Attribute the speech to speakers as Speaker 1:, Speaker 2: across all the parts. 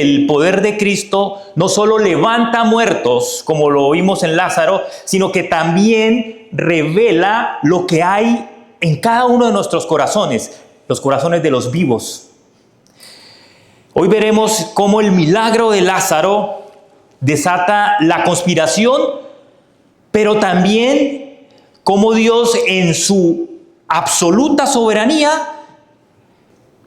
Speaker 1: El poder de Cristo no solo levanta muertos, como lo vimos en Lázaro, sino que también revela lo que hay en cada uno de nuestros corazones, los corazones de los vivos. Hoy veremos cómo el milagro de Lázaro desata la conspiración, pero también cómo Dios en su absoluta soberanía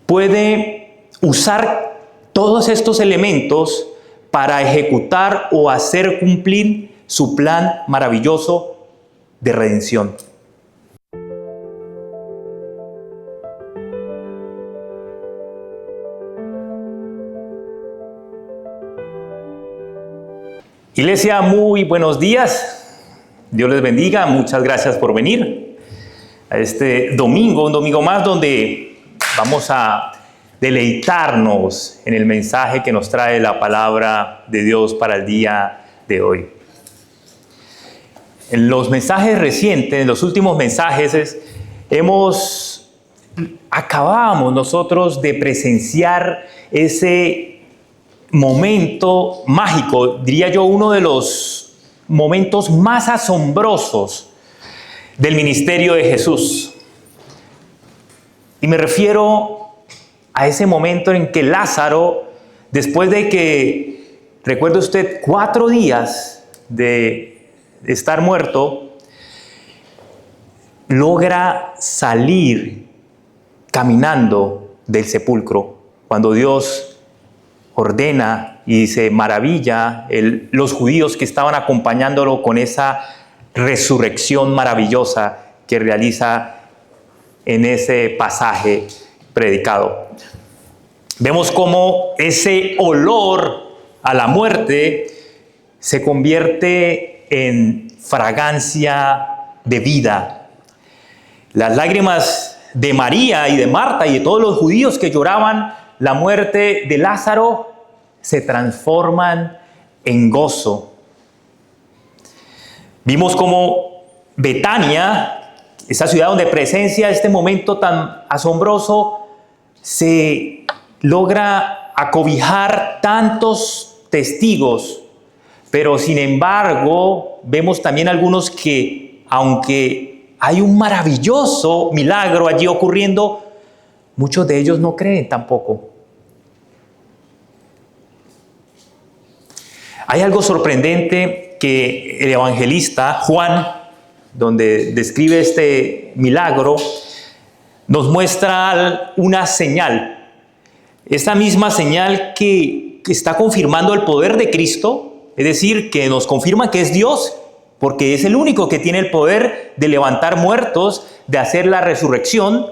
Speaker 1: puede usar todos estos elementos para ejecutar o hacer cumplir su plan maravilloso de redención. Iglesia, muy buenos días. Dios les bendiga. Muchas gracias por venir a este domingo, un domingo más donde vamos a deleitarnos en el mensaje que nos trae la palabra de Dios para el día de hoy. En los mensajes recientes, en los últimos mensajes, acabamos nosotros de presenciar ese momento mágico, diría yo, uno de los momentos más asombrosos del ministerio de Jesús. Y me refiero a ese momento en que Lázaro, después de que, recuerde usted, 4 días de estar muerto, logra salir caminando del sepulcro. Cuando Dios ordena y se maravilla los judíos que estaban acompañándolo con esa resurrección maravillosa que realiza en ese pasaje predicado. Vemos cómo ese olor a la muerte se convierte en fragancia de vida. Las lágrimas de María y de Marta y de todos los judíos que lloraban la muerte de Lázaro se transforman en gozo. Vimos cómo Betania, esa ciudad donde presencia este momento tan asombroso, se logra acobijar tantos testigos, pero sin embargo vemos también algunos que, aunque hay un maravilloso milagro allí ocurriendo, muchos de ellos no creen tampoco. Hay algo sorprendente que el evangelista Juan, donde describe este milagro, nos muestra una señal. Esta misma señal que está confirmando el poder de Cristo, es decir, que nos confirma que es Dios, porque es el único que tiene el poder de levantar muertos, de hacer la resurrección.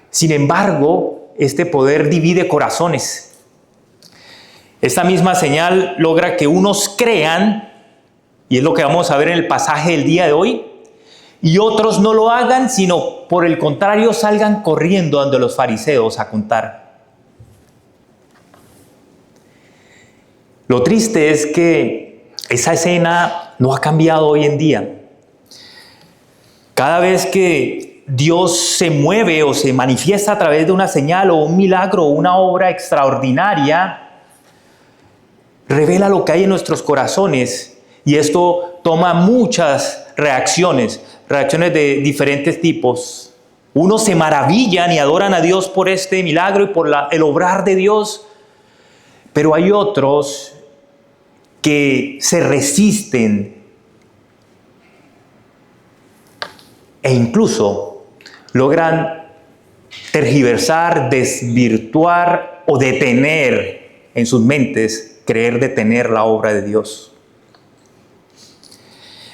Speaker 1: Sin embargo, este poder divide corazones. Esta misma señal logra que unos crean, y es lo que vamos a ver en el pasaje del día de hoy, y otros no lo hagan, sino por el contrario salgan corriendo ante los fariseos a contar. Lo triste es que esa escena no ha cambiado hoy en día. Cada vez que Dios se mueve o se manifiesta a través de una señal o un milagro o una obra extraordinaria, revela lo que hay en nuestros corazones, y esto toma muchas reacciones de diferentes tipos. Unos se maravillan y adoran a Dios por este milagro y por el obrar de Dios, pero hay otros que se resisten e incluso logran tergiversar, desvirtuar o detener en sus mentes, creer detener la obra de Dios.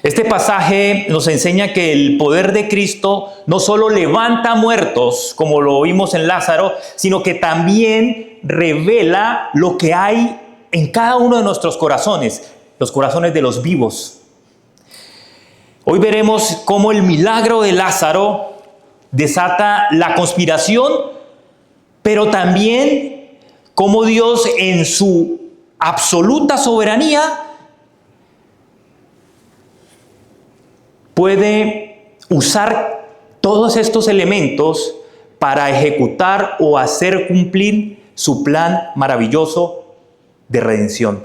Speaker 1: Este pasaje nos enseña que el poder de Cristo no solo levanta muertos, como lo vimos en Lázaro, sino que también revela lo que hay en cada uno de nuestros corazones, los corazones de los vivos. Hoy veremos cómo el milagro de Lázaro desata la conspiración, pero también cómo Dios en su absoluta soberanía puede usar todos estos elementos para ejecutar o hacer cumplir su plan maravilloso de redención.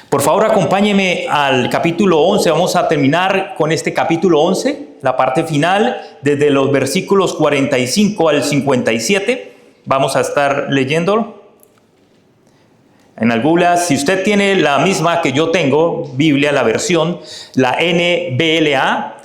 Speaker 1: Por favor, acompáñeme al capítulo 11. Vamos a terminar con este capítulo 11, la parte final, desde los versículos 45 al 57. Vamos a estar leyéndolo. En algunas, si usted tiene la misma que yo tengo, Biblia, la versión, la NBLA,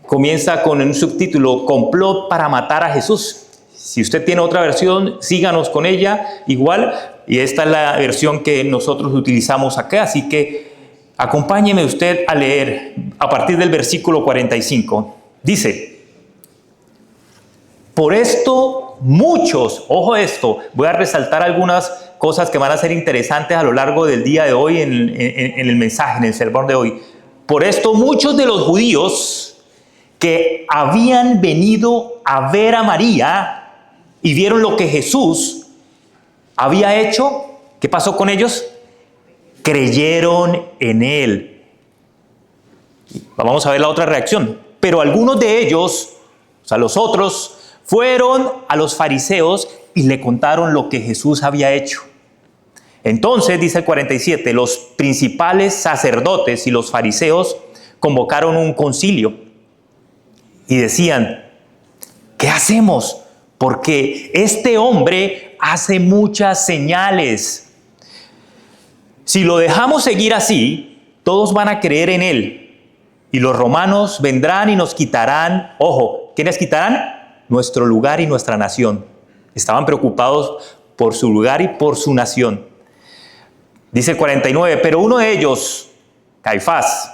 Speaker 1: comienza con un subtítulo, Complot para matar a Jesús. Si usted tiene otra versión, síganos con ella igual. Y esta es la versión que nosotros utilizamos acá. Así que acompáñeme usted a leer a partir del versículo 45. Dice, por esto muchos, ojo esto, voy a resaltar algunas cosas que van a ser interesantes a lo largo del día de hoy en el mensaje, en el sermón de hoy. Por esto muchos de los judíos que habían venido a ver a María y vieron lo que Jesús había hecho, ¿qué pasó con ellos? Creyeron en él. Vamos a ver la otra reacción. Pero algunos de ellos, o sea, los otros, fueron a los fariseos y le contaron lo que Jesús había hecho. Entonces, dice el 47, los principales sacerdotes y los fariseos convocaron un concilio y decían, ¿qué hacemos? Porque este hombre hace muchas señales. Si lo dejamos seguir así, todos van a creer en él. Y los romanos vendrán y nos quitarán, ojo, ¿qué les quitarán? Nuestro lugar y nuestra nación. Estaban preocupados por su lugar y por su nación. Dice el 49, pero uno de ellos, Caifás,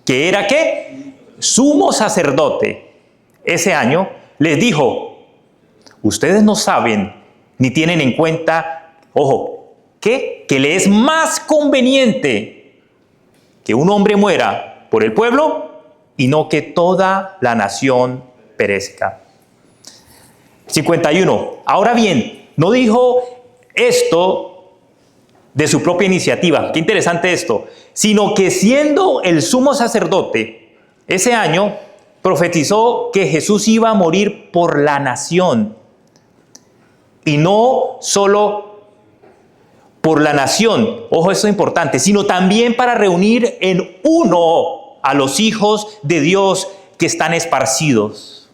Speaker 1: que era ¿qué? Sumo sacerdote, ese año, les dijo, ustedes no saben ni tienen en cuenta, ojo, que le es más conveniente que un hombre muera por el pueblo y no que toda la nación perezca. 51. Ahora bien, no dijo esto de su propia iniciativa, qué interesante esto, sino que siendo el sumo sacerdote ese año, profetizó que Jesús iba a morir por la nación. Y no solo por la nación, ojo, esto es importante, sino también para reunir en uno a los hijos de Dios que están esparcidos.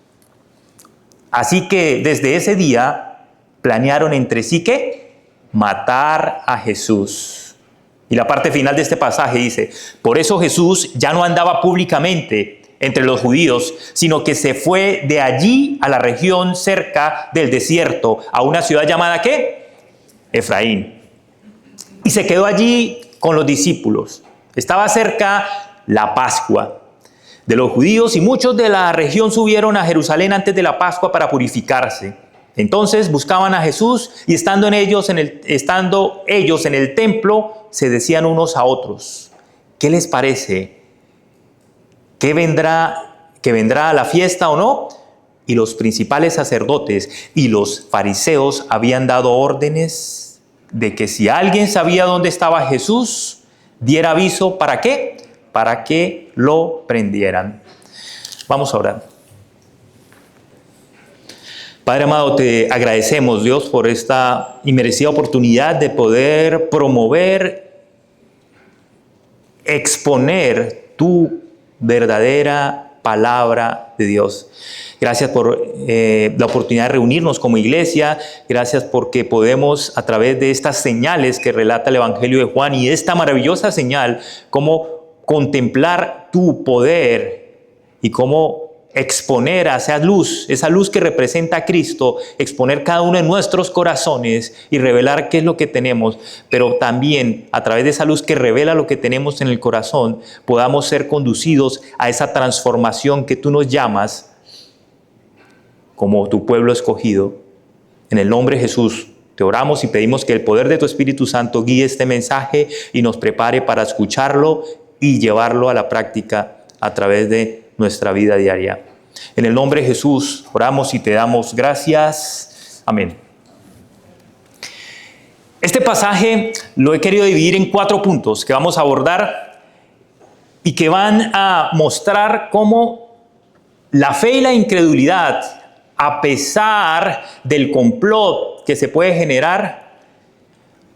Speaker 1: Así que desde ese día planearon entre sí ¿qué? Matar a Jesús. Y la parte final de este pasaje dice, por eso Jesús ya no andaba públicamente entre los judíos, sino que se fue de allí a la región cerca del desierto, a una ciudad llamada ¿qué? Efraín. Y se quedó allí con los discípulos. Estaba cerca la Pascua de los judíos y muchos de la región subieron a Jerusalén antes de la Pascua para purificarse. Entonces buscaban a Jesús y estando ellos en el templo, se decían unos a otros, ¿qué les parece? ¿Que vendrá a la fiesta o no? Y los principales sacerdotes y los fariseos habían dado órdenes de que si alguien sabía dónde estaba Jesús, diera aviso, ¿para qué? Para que lo prendieran. Vamos a orar. Padre amado, te agradecemos, Dios, por esta inmerecida oportunidad de poder promover, exponer tu verdadera palabra de Dios. Gracias por la oportunidad de reunirnos como iglesia. Gracias porque podemos, a través de estas señales que relata el Evangelio de Juan y esta maravillosa señal, cómo contemplar tu poder y cómo exponer a esa luz que representa a Cristo, exponer cada uno de nuestros corazones y revelar qué es lo que tenemos, pero también a través de esa luz que revela lo que tenemos en el corazón, podamos ser conducidos a esa transformación que tú nos llamas como tu pueblo escogido. En el nombre de Jesús te oramos y pedimos que el poder de tu Espíritu Santo guíe este mensaje y nos prepare para escucharlo y llevarlo a la práctica a través de nuestra vida diaria. En el nombre de Jesús oramos y te damos gracias. Amén. Este pasaje lo he querido dividir en 4 puntos que vamos a abordar y que van a mostrar cómo la fe y la incredulidad, a pesar del complot que se puede generar,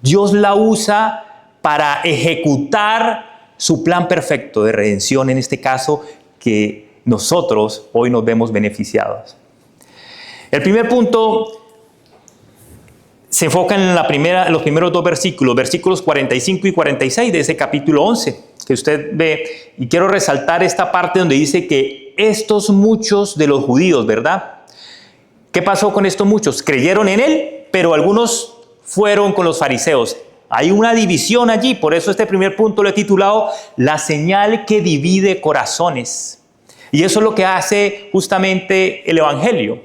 Speaker 1: Dios la usa para ejecutar su plan perfecto de redención, en este caso, que nosotros hoy nos vemos beneficiados. El primer punto se enfoca en los primeros dos versículos, versículos 45 y 46 de ese capítulo 11, que usted ve. Y quiero resaltar esta parte donde dice que estos muchos de los judíos, ¿verdad? ¿Qué pasó con estos muchos? Creyeron en él, pero algunos fueron con los fariseos. Hay una división allí, por eso este primer punto lo he titulado La señal que divide corazones. Y eso es lo que hace justamente el Evangelio.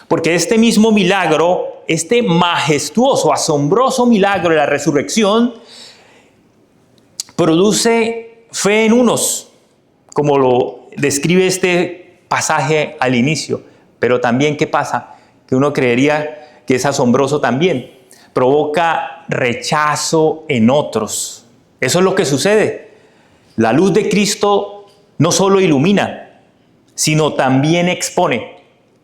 Speaker 1: Porque este mismo milagro, este majestuoso, asombroso milagro de la resurrección, produce fe en unos, como lo describe este pasaje al inicio. Pero también, ¿qué pasa? Que uno creería que es asombroso también. Provoca rechazo en otros. Eso es lo que sucede. La luz de Cristo no solo ilumina, sino también expone.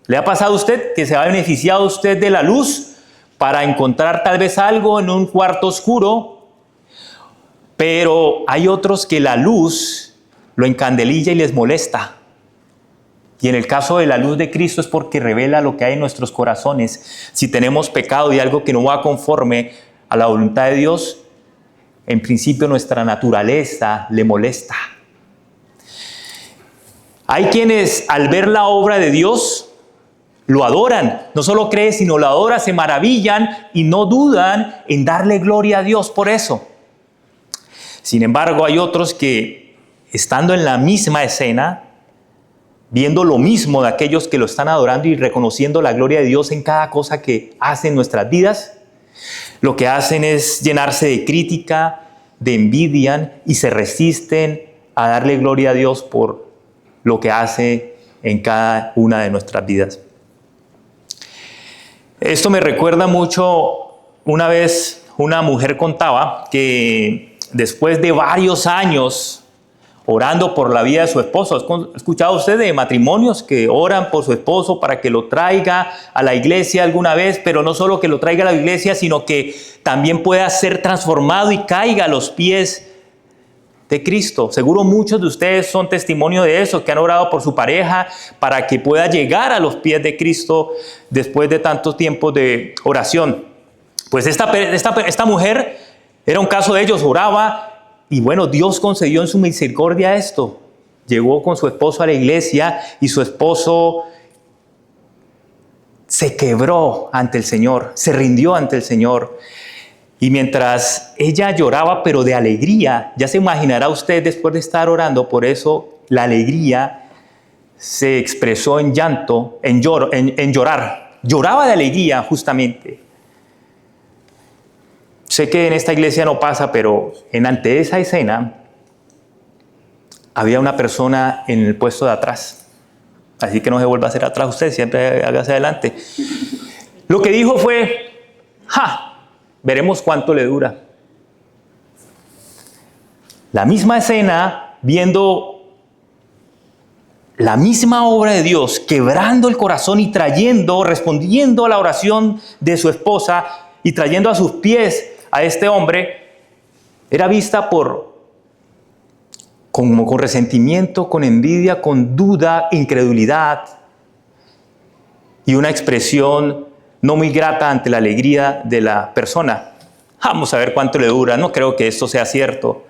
Speaker 1: ¿Le ha pasado a usted que se ha beneficiado usted de la luz para encontrar tal vez algo en un cuarto oscuro? Pero hay otros que la luz lo encandelilla y les molesta. Y en el caso de la luz de Cristo es porque revela lo que hay en nuestros corazones. Si tenemos pecado y algo que no va conforme a la voluntad de Dios, en principio nuestra naturaleza le molesta. Hay quienes al ver la obra de Dios lo adoran. No solo creen, sino lo adoran, se maravillan y no dudan en darle gloria a Dios por eso. Sin embargo, hay otros que, estando en la misma escena, viendo lo mismo de aquellos que lo están adorando y reconociendo la gloria de Dios en cada cosa que hacen en nuestras vidas, lo que hacen es llenarse de crítica, de envidia y se resisten a darle gloria a Dios por lo que hace en cada una de nuestras vidas. Esto me recuerda mucho, una vez una mujer contaba que después de varios años orando por la vida de su esposo. ¿Ha escuchado usted de matrimonios que oran por su esposo para que lo traiga a la iglesia alguna vez? Pero no solo que lo traiga a la iglesia, sino que también pueda ser transformado y caiga a los pies de Cristo. Seguro muchos de ustedes son testimonio de eso, que han orado por su pareja para que pueda llegar a los pies de Cristo después de tantos tiempos de oración. Pues esta mujer era un caso de ellos, oraba. Y bueno, Dios concedió en su misericordia esto. Llegó con su esposo a la iglesia y su esposo se quebró ante el Señor, se rindió ante el Señor. Y mientras ella lloraba, pero de alegría, ya se imaginará usted después de estar orando, por eso la alegría se expresó en llanto, en llorar. Lloraba de alegría justamente. Sé que en esta iglesia no pasa, pero ante esa escena había una persona en el puesto de atrás. Así que no se vuelva a hacer atrás usted, siempre hágase adelante. Lo que dijo fue, veremos cuánto le dura. La misma escena, viendo la misma obra de Dios, quebrando el corazón y respondiendo a la oración de su esposa y trayendo a sus pies a este hombre, era vista con resentimiento, con envidia, con duda, incredulidad y una expresión no muy grata ante la alegría de la persona. Vamos a ver cuánto le dura, no creo que esto sea cierto.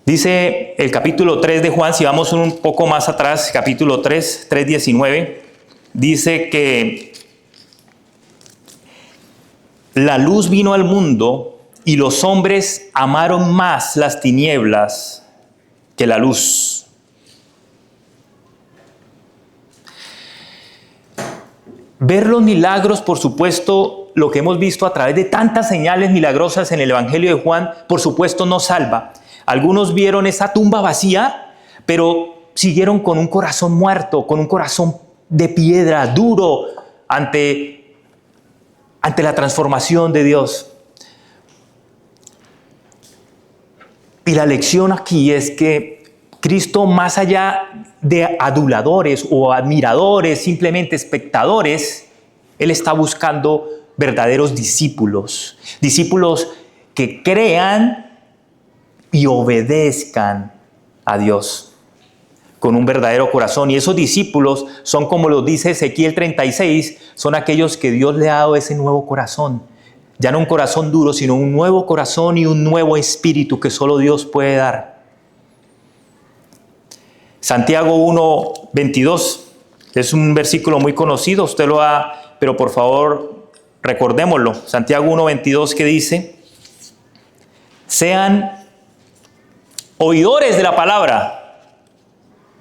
Speaker 1: Dice el capítulo 3 de Juan, si vamos un poco más atrás, capítulo 3, 3:19, dice que la luz vino al mundo y los hombres amaron más las tinieblas que la luz. Ver los milagros, por supuesto, lo que hemos visto a través de tantas señales milagrosas en el Evangelio de Juan, por supuesto no salva. Algunos vieron esa tumba vacía, pero siguieron con un corazón muerto, con un corazón de piedra, duro, ante la transformación de Dios. Y la lección aquí es que Cristo, más allá de aduladores o admiradores, simplemente espectadores, Él está buscando verdaderos discípulos. Discípulos que crean y obedezcan a Dios con un verdadero corazón. Y esos discípulos son, como lo dice Ezequiel 36, son aquellos que Dios le ha dado ese nuevo corazón. Ya no un corazón duro, sino un nuevo corazón y un nuevo espíritu que solo Dios puede dar. Santiago 1:22 es un versículo muy conocido, usted lo ha, pero por favor recordémoslo. Santiago 1:22 que dice: sean oidores de la palabra,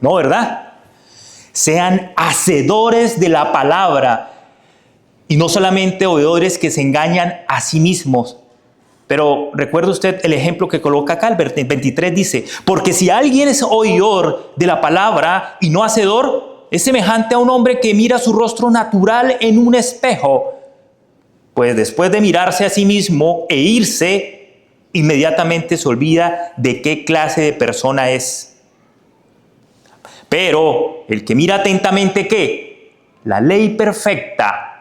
Speaker 1: ¿no, verdad? Sean hacedores de la palabra y no solamente oidores que se engañan a sí mismos. Pero recuerde usted el ejemplo que coloca acá, el 23 dice: porque si alguien es oidor de la palabra y no hacedor, es semejante a un hombre que mira su rostro natural en un espejo, pues después de mirarse a sí mismo e irse, inmediatamente se olvida de qué clase de persona es. Pero el que mira atentamente, ¿qué? La ley perfecta,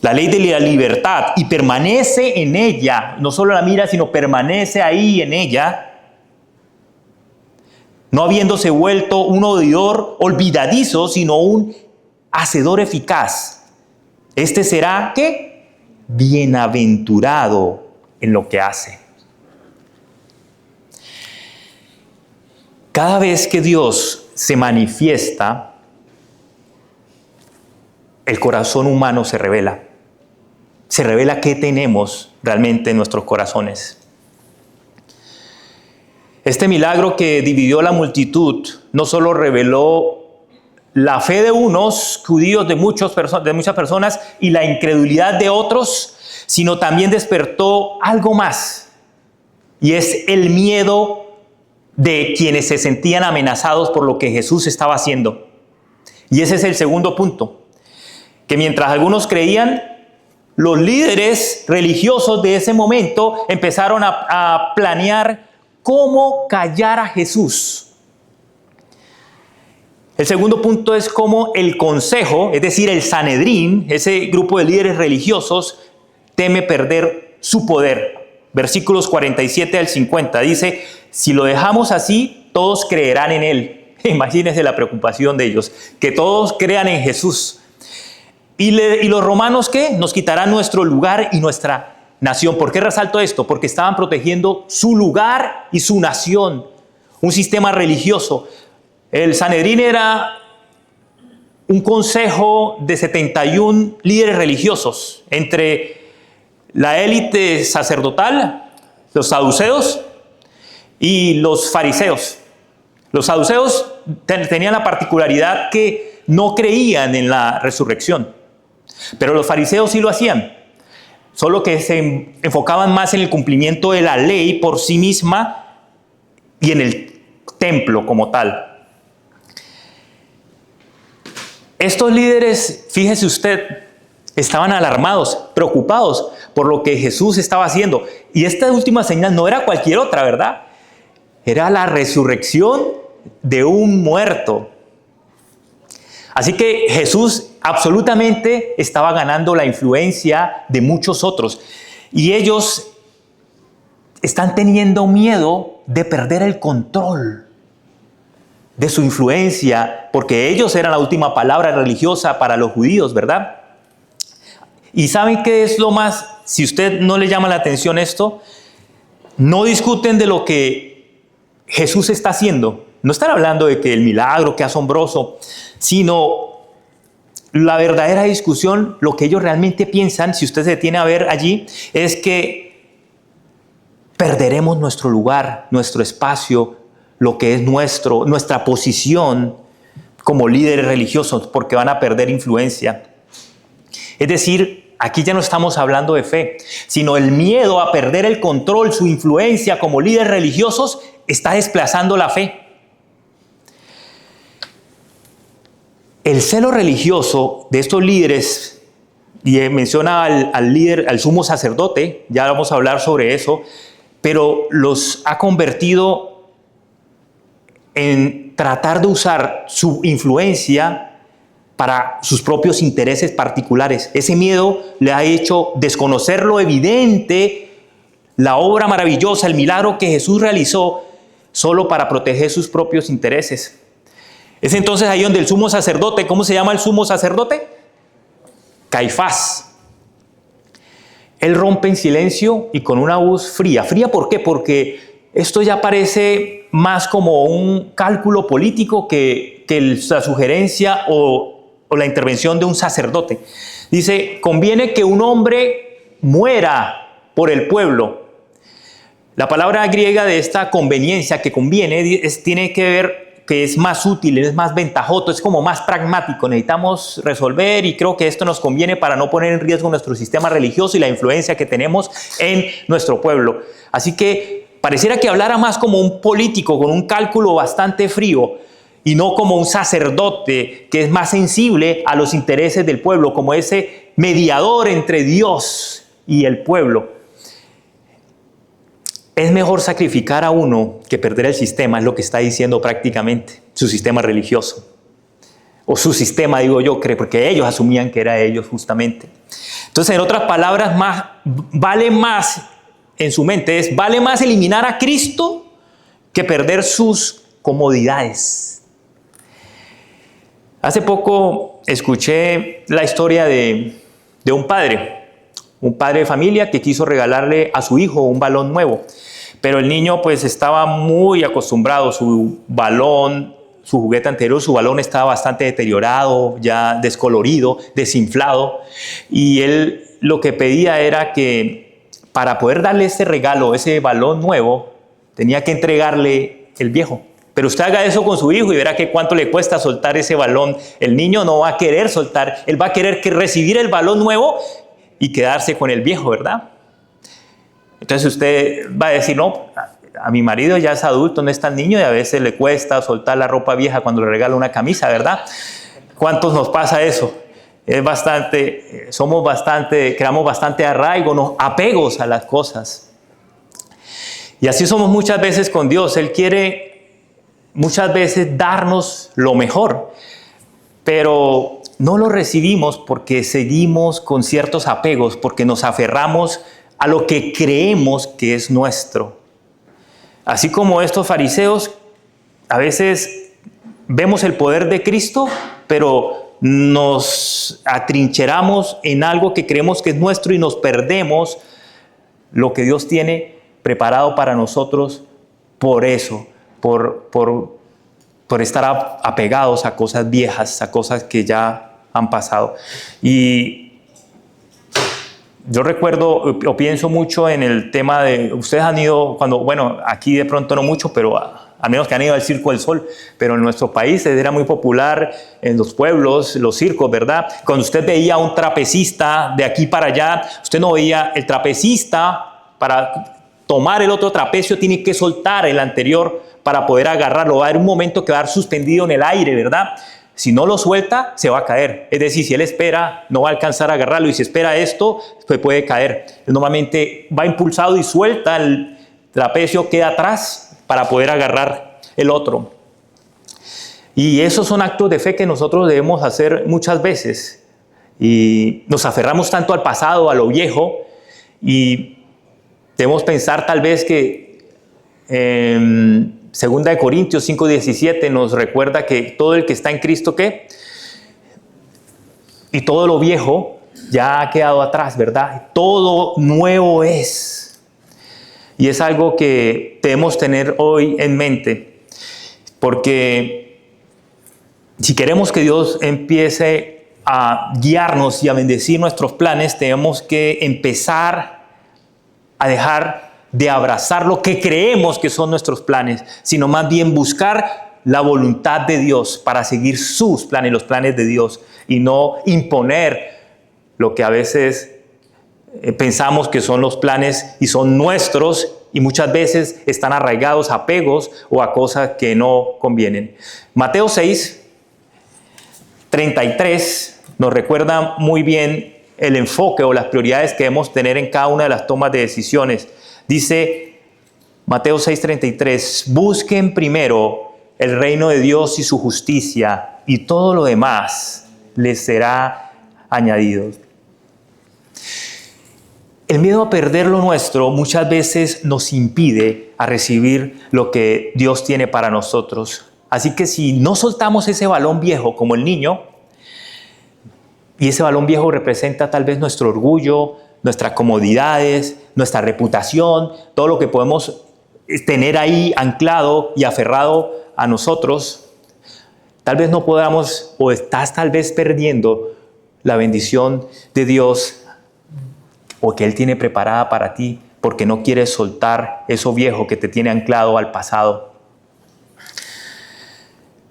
Speaker 1: la ley de la libertad, y permanece en ella, no solo la mira, sino permanece ahí en ella, no habiéndose vuelto un oidor olvidadizo, sino un hacedor eficaz. Este será, ¿qué? Bienaventurado en lo que hace. Cada vez que Dios se manifiesta, el corazón humano se revela. Se revela qué tenemos realmente en nuestros corazones. Este milagro que dividió la multitud no solo reveló la fe de unos judíos, de muchas personas, y la incredulidad de otros, sino también despertó algo más, y es el miedo de quienes se sentían amenazados por lo que Jesús estaba haciendo. Y ese es el segundo punto, que mientras algunos creían, los líderes religiosos de ese momento empezaron a planear cómo callar a Jesús. El segundo punto es cómo el consejo, es decir, el Sanedrín, ese grupo de líderes religiosos, teme perder su poder. Versículos 47 al 50 dice: si lo dejamos así, todos creerán en él. Imagínense la preocupación de ellos, que todos crean en Jesús. ¿Y los romanos qué? Nos quitarán nuestro lugar y nuestra nación. ¿Por qué resalto esto? Porque estaban protegiendo su lugar y su nación, un sistema religioso. El Sanedrín era un consejo de 71 líderes religiosos, entre la élite sacerdotal, los saduceos y los fariseos. Los saduceos tenían la particularidad que no creían en la resurrección, pero los fariseos sí lo hacían, solo que se enfocaban más en el cumplimiento de la ley por sí misma y en el templo como tal. Estos líderes, fíjese usted, estaban alarmados, preocupados por lo que Jesús estaba haciendo. Y esta última señal no era cualquier otra, ¿verdad? Era la resurrección de un muerto. Así que Jesús absolutamente estaba ganando la influencia de muchos otros. Y ellos están teniendo miedo de perder el control de su influencia, porque ellos eran la última palabra religiosa para los judíos, ¿verdad? ¿Y saben qué es lo más? Si usted no le llama la atención esto, no discuten de lo que Jesús está haciendo. No están hablando de que el milagro, qué asombroso, sino la verdadera discusión, lo que ellos realmente piensan, si usted se detiene a ver allí, es que perderemos nuestro lugar, nuestro espacio, lo que es nuestra posición como líderes religiosos, porque van a perder influencia. Es decir, aquí ya no estamos hablando de fe, sino el miedo a perder el control, su influencia como líderes religiosos, está desplazando la fe. El celo religioso de estos líderes, y menciona al líder, al sumo sacerdote, ya vamos a hablar sobre eso, pero los ha convertido en tratar de usar su influencia para sus propios intereses particulares. Ese miedo le ha hecho desconocer lo evidente, la obra maravillosa, el milagro que Jesús realizó solo para proteger sus propios intereses. Es entonces ahí donde el sumo sacerdote, ¿cómo se llama el sumo sacerdote? Caifás. Él rompe en silencio y con una voz fría. ¿Fría por qué? Porque esto ya parece más como un cálculo político que la sugerencia o la intervención de un sacerdote. Dice, conviene que un hombre muera por el pueblo. La palabra griega de esta conveniencia, que conviene, tiene que ver que es más útil, es más ventajoso, es como más pragmático. Necesitamos resolver y creo que esto nos conviene para no poner en riesgo nuestro sistema religioso y la influencia que tenemos en nuestro pueblo. Así que pareciera que hablara más como un político con un cálculo bastante frío y no como un sacerdote que es más sensible a los intereses del pueblo, como ese mediador entre Dios y el pueblo. Es mejor sacrificar a uno que perder el sistema, es lo que está diciendo prácticamente su sistema religioso. O su sistema, digo yo, porque ellos asumían que era ellos justamente. Entonces, en otras palabras, vale más en su mente, vale más eliminar a Cristo que perder sus comodidades. Hace poco escuché la historia de un padre de familia que quiso regalarle a su hijo un balón nuevo. Pero el niño pues estaba muy acostumbrado, su juguete anterior, su balón estaba bastante deteriorado, ya descolorido, desinflado. Y él lo que pedía era que para poder darle ese regalo, ese balón nuevo, tenía que entregarle el viejo. Pero usted haga eso con su hijo y verá que cuánto le cuesta soltar ese balón. El niño no va a querer soltar, él va a querer recibir el balón nuevo y quedarse con el viejo, ¿verdad? Entonces usted va a decir, no, a mi marido ya es adulto, no es tan niño y a veces le cuesta soltar la ropa vieja cuando le regala una camisa, ¿verdad? ¿Cuántos nos pasa eso? Creamos bastante arraigo, apegos a las cosas. Y así somos muchas veces con Dios. Él quiere muchas veces darnos lo mejor, pero no lo recibimos porque seguimos con ciertos apegos, porque nos aferramos a lo que creemos que es nuestro. Así como estos fariseos, a veces vemos el poder de Cristo, pero nos atrincheramos en algo que creemos que es nuestro y nos perdemos lo que Dios tiene preparado para nosotros por eso, por estar apegados a cosas viejas, a cosas que ya han pasado. Y yo recuerdo o pienso mucho en el tema de, ustedes han ido, aquí de pronto no mucho, pero a menos que han ido al Circo del Sol, pero en nuestro país era muy popular en los pueblos, los circos, ¿verdad? Cuando usted veía a un trapecista de aquí para allá, usted no veía el trapecista para tomar el otro trapecio, tiene que soltar el anterior para poder agarrarlo. Va a haber un momento que va a estar suspendido en el aire, ¿verdad? Si no lo suelta, se va a caer. Es decir, si él espera, no va a alcanzar a agarrarlo. Y si espera esto, pues puede caer. Normalmente va impulsado y suelta el trapecio, queda atrás para poder agarrar el otro. Y esos son actos de fe que nosotros debemos hacer muchas veces. Y nos aferramos tanto al pasado, a lo viejo, y debemos pensar tal vez que Segunda de Corintios 5:17 nos recuerda que todo el que está en Cristo, ¿qué? Y todo lo viejo ya ha quedado atrás, ¿verdad? Todo nuevo es. Y es algo que debemos tener hoy en mente, porque si queremos que Dios empiece a guiarnos y a bendecir nuestros planes, tenemos que empezar a dejar de abrazar lo que creemos que son nuestros planes, sino más bien buscar la voluntad de Dios para seguir sus planes, los planes de Dios, y no imponer lo que a veces pensamos que son los planes y son nuestros, y muchas veces están arraigados a apegos o a cosas que no convienen. Mateo 6:33 nos recuerda muy bien el enfoque o las prioridades que debemos tener en cada una de las tomas de decisiones. Dice Mateo 6:33, busquen primero el reino de Dios y su justicia, y todo lo demás les será añadido. El miedo a perder lo nuestro muchas veces nos impide a recibir lo que Dios tiene para nosotros. Así que si no soltamos ese balón viejo como el niño, y ese balón viejo representa tal vez nuestro orgullo, nuestras comodidades, nuestra reputación, todo lo que podemos tener ahí anclado y aferrado a nosotros, tal vez no podamos, o estás tal vez perdiendo la bendición de Dios o que Él tiene preparada para ti, porque no quieres soltar eso viejo que te tiene anclado al pasado.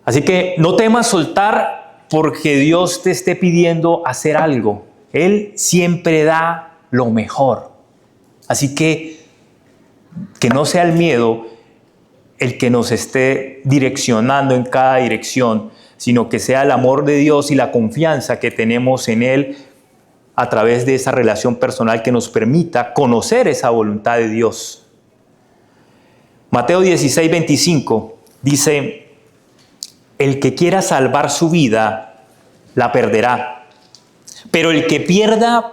Speaker 1: Así que no temas soltar porque Dios te esté pidiendo hacer algo. Él siempre da lo mejor. Así que no sea el miedo el que nos esté direccionando en cada dirección, sino que sea el amor de Dios y la confianza que tenemos en Él a través de esa relación personal que nos permita conocer esa voluntad de Dios. Mateo 16:25 dice: el que quiera salvar su vida, la perderá. Pero el que pierda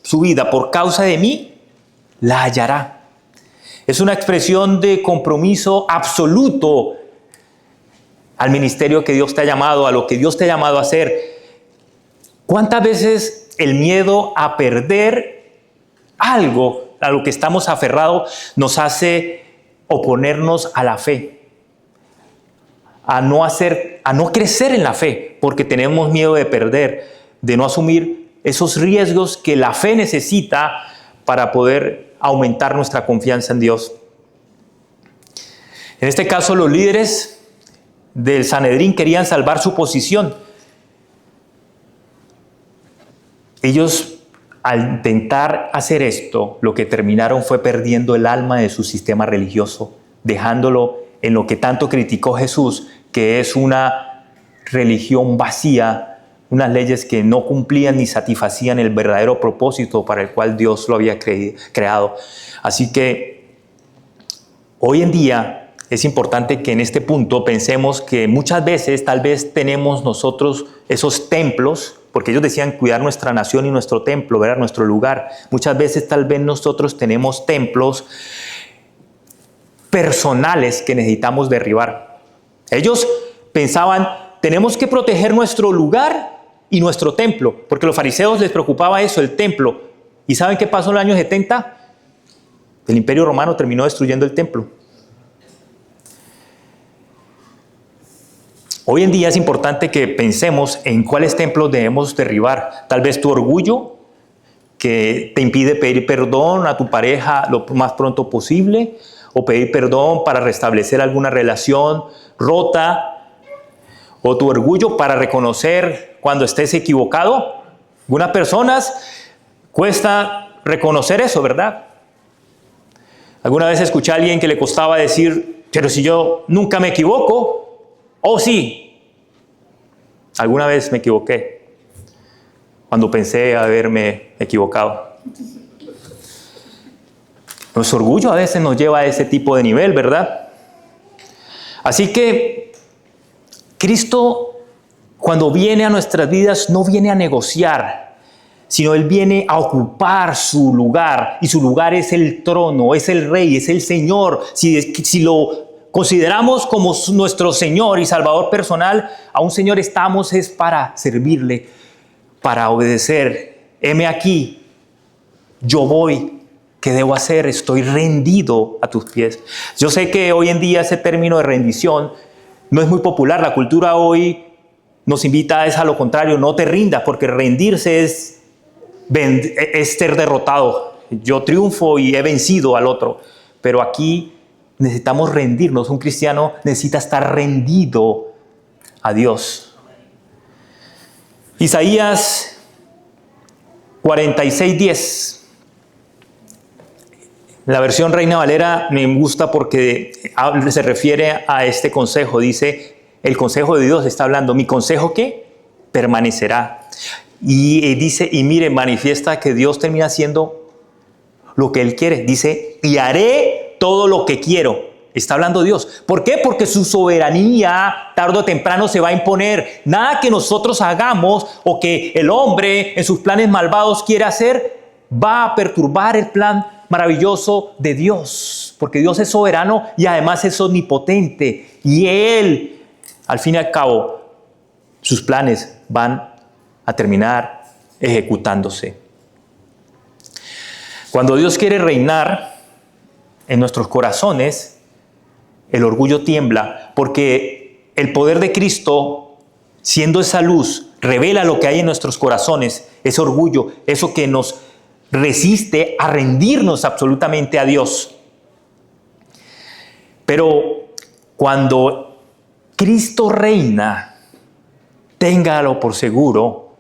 Speaker 1: su vida por causa de mí, la hallará. Es una expresión de compromiso absoluto al ministerio que Dios te ha llamado, a lo que Dios te ha llamado a hacer. ¿Cuántas veces el miedo a perder algo a lo que estamos aferrados nos hace oponernos a la fe? A no crecer en la fe, porque tenemos miedo de perder, de no asumir esos riesgos que la fe necesita para poder aumentar nuestra confianza en Dios. En este caso, los líderes del Sanedrín querían salvar su posición. Ellos, al intentar hacer esto, lo que terminaron fue perdiendo el alma de su sistema religioso, dejándolo en lo que tanto criticó Jesús, que es una religión vacía, unas leyes que no cumplían ni satisfacían el verdadero propósito para el cual Dios lo había creado. Así que hoy en día es importante que en este punto pensemos que muchas veces tal vez tenemos nosotros esos templos, porque ellos decían cuidar nuestra nación y nuestro templo, ¿verdad? Nuestro lugar. Muchas veces tal vez nosotros tenemos templos personales que necesitamos derribar. Ellos pensaban, tenemos que proteger nuestro lugar y nuestro templo, porque a los fariseos les preocupaba eso, el templo. ¿Y saben qué pasó en los años 70? El Imperio Romano terminó destruyendo el templo. Hoy en día es importante que pensemos en cuáles templos debemos derribar. Tal vez tu orgullo, que te impide pedir perdón a tu pareja lo más pronto posible, o pedir perdón para restablecer alguna relación rota, o tu orgullo para reconocer cuando estés equivocado. Algunas personas cuesta reconocer eso, ¿verdad? Alguna vez escuché a alguien que le costaba decir, pero si yo nunca me equivoco. Oh, sí, alguna vez me equivoqué cuando pensé haberme equivocado. Nuestro orgullo a veces nos lleva a ese tipo de nivel, ¿verdad? Así que Cristo, cuando viene a nuestras vidas, no viene a negociar, sino Él viene a ocupar su lugar, y su lugar es el trono, es el Rey, es el Señor. Si lo consideramos como nuestro Señor y Salvador personal, a un Señor estamos es para servirle, para obedecer. Heme aquí, yo voy, ¿qué debo hacer? Estoy rendido a tus pies. Yo sé que hoy en día ese término de rendición no es muy popular. La cultura hoy nos invita a lo contrario, no te rindas, porque rendirse es ser derrotado. Yo triunfo y he vencido al otro, pero aquí necesitamos rendirnos. Un cristiano necesita estar rendido a Dios. Isaías 46:10. La versión Reina Valera me gusta porque se refiere a este consejo. Dice, el consejo de Dios está hablando. ¿Mi consejo qué? Permanecerá. Y dice, y mire, manifiesta que Dios termina haciendo lo que Él quiere. Dice, y haré todo lo que quiero. Está hablando Dios. ¿Por qué? Porque su soberanía tarde o temprano se va a imponer. Nada que nosotros hagamos o que el hombre en sus planes malvados quiera hacer va a perturbar el plan maravilloso de Dios. Porque Dios es soberano y además es omnipotente. Y Él, al fin y al cabo, sus planes van a terminar ejecutándose. Cuando Dios quiere reinar en nuestros corazones, el orgullo tiembla, porque el poder de Cristo, siendo esa luz, revela lo que hay en nuestros corazones, ese orgullo, eso que nos resiste a rendirnos absolutamente a Dios. Pero cuando Cristo reina, téngalo por seguro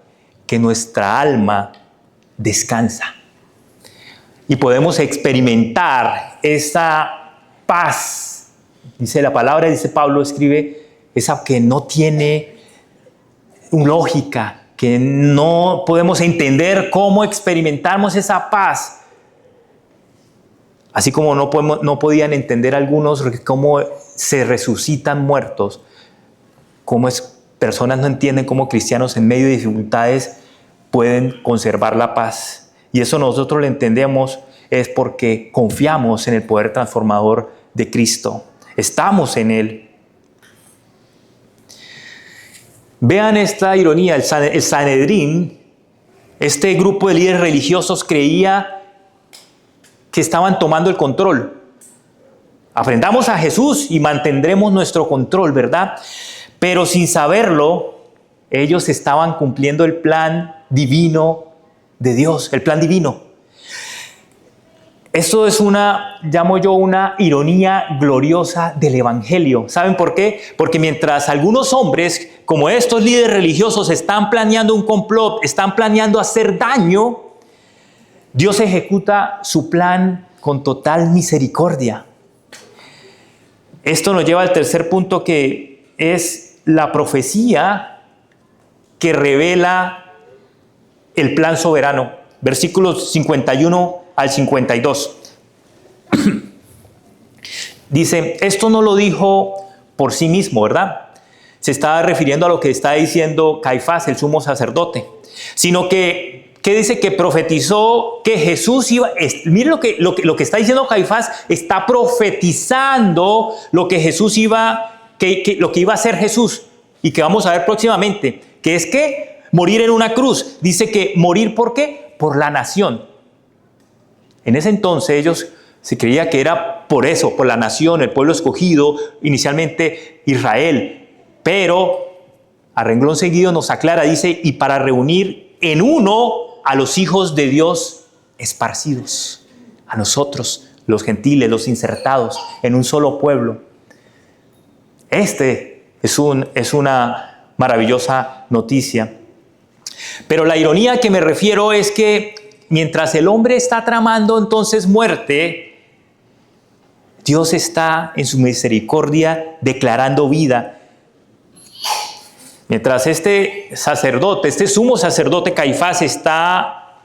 Speaker 1: que nuestra alma descansa. Y podemos experimentar esa paz. Dice la palabra, dice Pablo, escribe, esa que no tiene lógica, que no podemos entender cómo experimentamos esa paz. Así como no podían entender algunos cómo se resucitan muertos, cómo personas no entienden cómo cristianos en medio de dificultades pueden conservar la paz. Y eso nosotros lo entendemos es porque confiamos en el poder transformador de Cristo. Estamos en Él. Vean esta ironía. El Sanedrín, este grupo de líderes religiosos, creía que estaban tomando el control. Aprendamos a Jesús y mantendremos nuestro control, ¿verdad? Pero sin saberlo, ellos estaban cumpliendo el plan divino de Dios, el plan divino. Esto es llamo yo una ironía gloriosa del Evangelio. ¿Saben por qué? Porque mientras algunos hombres, como estos líderes religiosos, están planeando un complot, están planeando hacer daño, Dios ejecuta su plan con total misericordia. Esto nos lleva al tercer punto, que es la profecía que revela el plan soberano. Versículos 51 al 52. Dice, esto no lo dijo por sí mismo, ¿verdad? Se está refiriendo a lo que está diciendo Caifás, el sumo sacerdote, sino que dice que profetizó que Jesús iba. Miren lo que está diciendo Caifás, está profetizando lo que Jesús lo que iba a hacer Jesús y que vamos a ver próximamente, que es que morir en una cruz. Dice que morir, ¿por qué? Por la nación. En ese entonces ellos se creía que era por eso, por la nación, el pueblo escogido, inicialmente Israel. Pero a renglón seguido nos aclara, dice, y para reunir en uno a los hijos de Dios esparcidos, a nosotros, los gentiles, los insertados en un solo pueblo. Es una maravillosa noticia. Pero la ironía que me refiero es que mientras el hombre está tramando entonces muerte, Dios está en su misericordia declarando vida. Mientras este sumo sacerdote Caifás está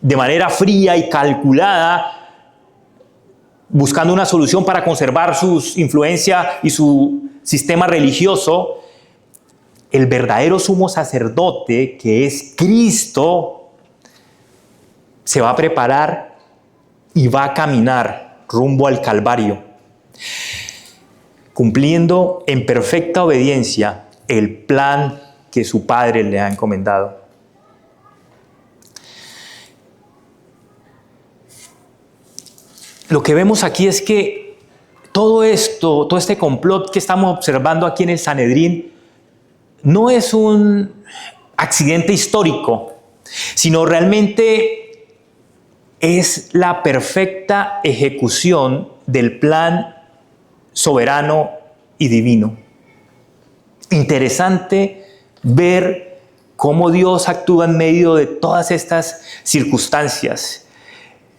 Speaker 1: de manera fría y calculada buscando una solución para conservar su influencia y su sistema religioso, el verdadero sumo sacerdote, que es Cristo, se va a preparar y va a caminar rumbo al Calvario, cumpliendo en perfecta obediencia el plan que su Padre le ha encomendado. Lo que vemos aquí es que todo este complot que estamos observando aquí en el Sanedrín, no es un accidente histórico, sino realmente es la perfecta ejecución del plan soberano y divino. Interesante ver cómo Dios actúa en medio de todas estas circunstancias.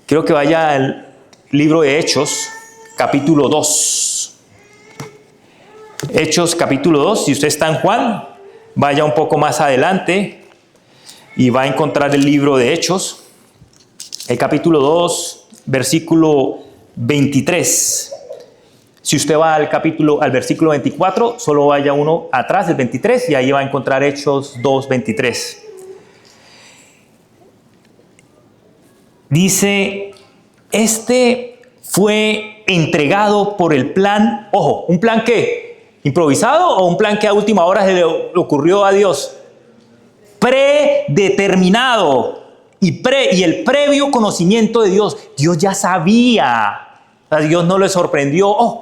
Speaker 1: Quiero que vaya al libro de Hechos, capítulo 2. Hechos, capítulo 2. Si usted está en Juan, vaya un poco más adelante y va a encontrar el libro de Hechos, el capítulo 2, versículo 23. Si usted va al versículo 24, solo vaya uno atrás del 23 y ahí va a encontrar Hechos 2:23. Dice, este fue entregado por el plan, ojo, ¿un plan qué? ¿Improvisado o un plan que a última hora se le ocurrió a Dios? Predeterminado y el previo conocimiento de Dios. Dios ya sabía, a Dios no le sorprendió,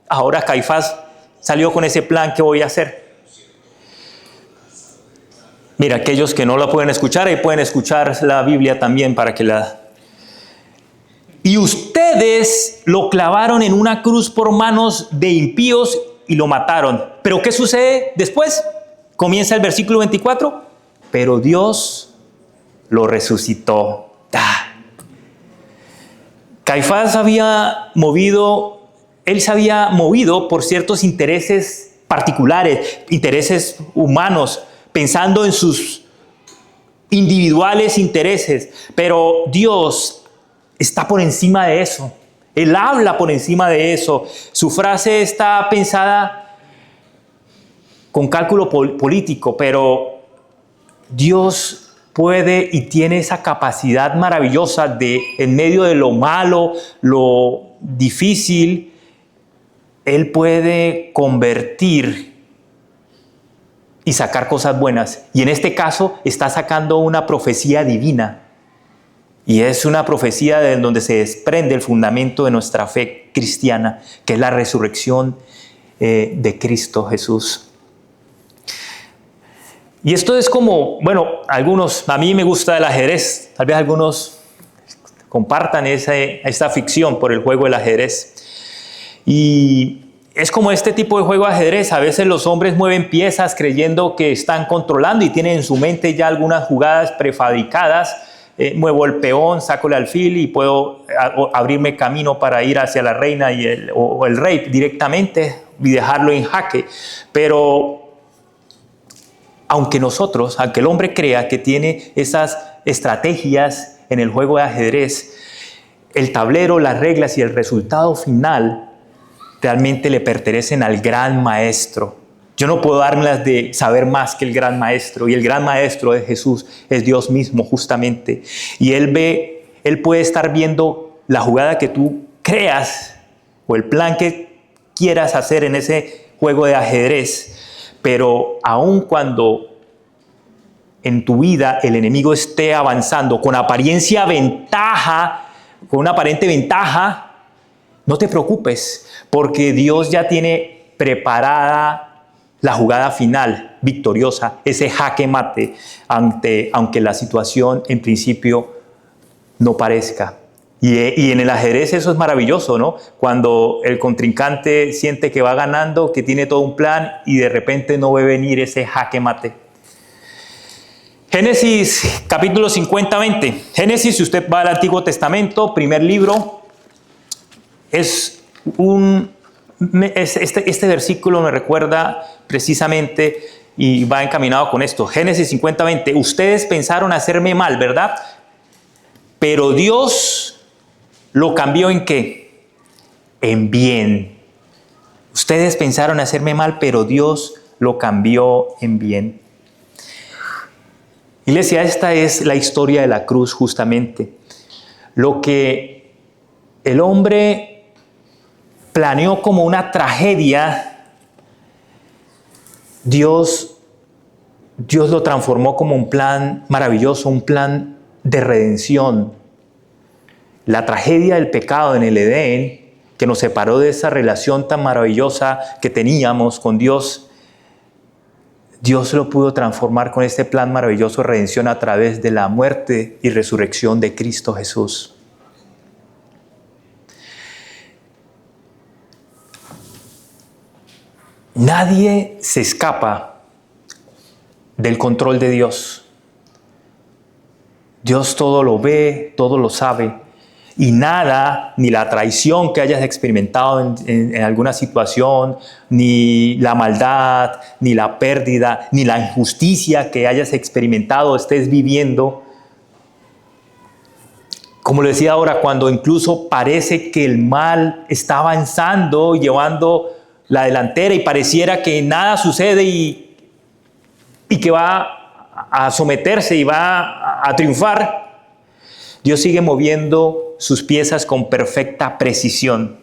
Speaker 1: ahora Caifás salió con ese plan, ¿qué voy a hacer? Mira, aquellos que no la pueden escuchar, ahí pueden escuchar la Biblia también para que la... Y ustedes lo clavaron en una cruz por manos de impíos y lo mataron. ¿Pero qué sucede después? Comienza el versículo 24. Pero Dios lo resucitó. Caifás se había movido por ciertos intereses particulares, intereses humanos, pensando en sus individuales intereses. Pero Dios está por encima de eso. Él habla por encima de eso. Su frase está pensada con cálculo político, pero Dios puede y tiene esa capacidad maravillosa de, en medio de lo malo, lo difícil, Él puede convertir y sacar cosas buenas. Y en este caso está sacando una profecía divina. Y es una profecía de donde se desprende el fundamento de nuestra fe cristiana, que es la resurrección de Cristo Jesús. Y esto es como, a mí me gusta el ajedrez, tal vez algunos compartan esta ficción por el juego del ajedrez. Y es como este tipo de juego de ajedrez, a veces los hombres mueven piezas creyendo que están controlando y tienen en su mente ya algunas jugadas prefabricadas. Muevo el peón, saco el alfil y puedo abrirme camino para ir hacia la reina o el rey directamente y dejarlo en jaque. Pero aunque el hombre crea que tiene esas estrategias en el juego de ajedrez, el tablero, las reglas y el resultado final realmente le pertenecen al gran maestro. Yo no puedo dármelas de saber más que el gran maestro, y el gran maestro es Jesús, es Dios mismo justamente. Y Él puede estar viendo la jugada que tú creas o el plan que quieras hacer en ese juego de ajedrez, pero aun cuando en tu vida el enemigo esté avanzando con una aparente ventaja, no te preocupes, porque Dios ya tiene preparada la jugada final, victoriosa, ese jaque mate, aunque la situación en principio no parezca. Y en el ajedrez eso es maravilloso, ¿no? Cuando el contrincante siente que va ganando, que tiene todo un plan y de repente no ve venir ese jaque mate. Génesis capítulo 50-20. Génesis, si usted va al Antiguo Testamento, primer libro, este versículo me recuerda precisamente y va encaminado con esto. Génesis 50-20. Ustedes pensaron hacerme mal, ¿verdad? Pero Dios lo cambió ¿en qué? En bien. Ustedes pensaron hacerme mal, pero Dios lo cambió en bien. Iglesia, esta es la historia de la cruz justamente. Lo que el hombre planeó como una tragedia, Dios lo transformó como un plan maravilloso, un plan de redención. La tragedia del pecado en el Edén, que nos separó de esa relación tan maravillosa que teníamos con Dios, Dios lo pudo transformar con este plan maravilloso de redención a través de la muerte y resurrección de Cristo Jesús. Nadie se escapa del control de Dios. Dios todo lo ve, todo lo sabe. Y nada, ni la traición que hayas experimentado en alguna situación, ni la maldad, ni la pérdida, ni la injusticia que hayas experimentado, estés viviendo, Como le decía ahora, cuando incluso parece que el mal está avanzando, llevando la delantera y pareciera que nada sucede y que va a someterse y va a triunfar, Dios sigue moviendo sus piezas con perfecta precisión.